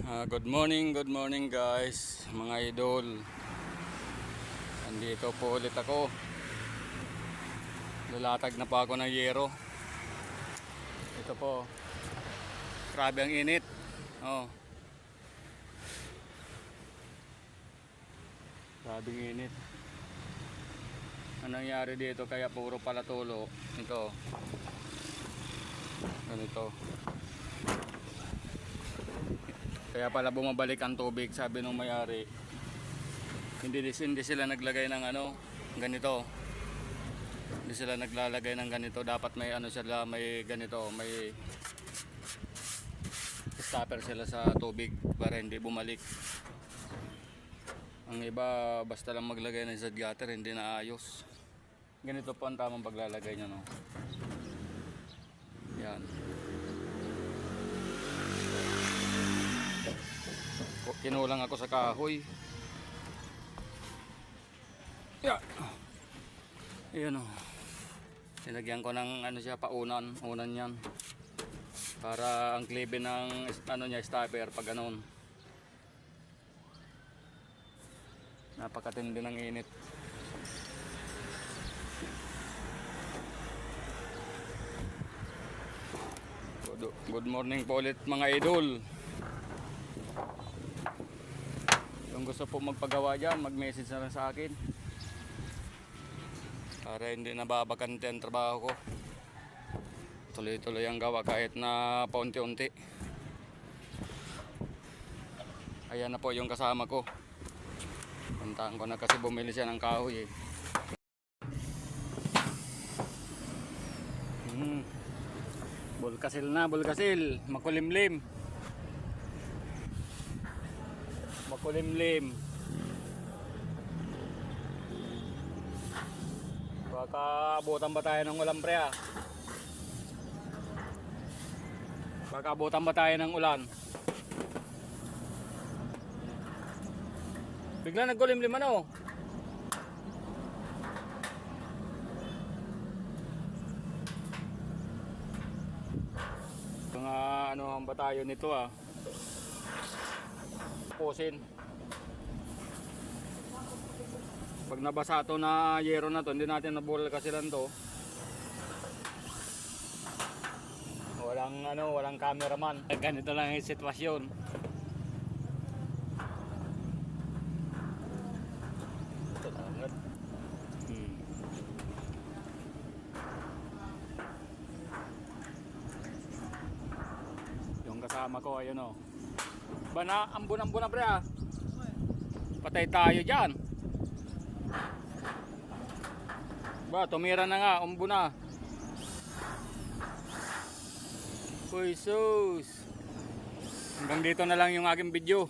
Good morning guys, mga idol. Andito po ulit ako. Lalatag na pa ako ng yero. Ito po. Grabe ang init. Oh. Grabe ang init. Anong nangyari dito kaya puro palatulo? Ito. Ganito. Kaya pala bumabalik ang tubig, sabi nung may-ari. Hindi sila naglagay ng ganito. Hindi sila naglalagay ng ganito. Dapat may sila, may ganito, may stopper sila sa tubig para hindi bumalik. Ang iba basta lang maglagay ng zad gutter, hindi na ayos. Ganito po ang tamang paglalagay niya, no. Yan. Kinulang ako sa kahoy. Yeah. Ayan o. Nilagyan ko ng siya, unan yan. Para ang klibe ng niya, stopper pag ganon. Napakatindi ng init. Good morning po ulit mga idol. Kung gusto po magpagawa dyan, mag-message na lang sa akin para hindi nababakante ang trabaho ko. Tuloy-tuloy ang gawa kahit na paunti-unti. Ayan na po yung kasama ko. Puntaan ko na kasi bumili siya ng kahoy eh. Bulkasil na, bulkasil. Makulimlim. Makulimlim. Baka abutan ba tayo ng ulan, pre? Baka abutan ba tayo ng ulan? Bigla nagkulimlim ano? Mga ang ba tayo nito pusin. Pag nabasa to na yero na to, hindi natin nabulal kasi lang to. Walang cameraman. Ganito lang yung sitwasyon. Ito langat. Yung kasama ko, ayun o. Bana, ambon-ambon na pre Patay tayo dyan. Ba, tumira na nga, umbo na. Uy, sus. Hanggang dito na lang yung aking video.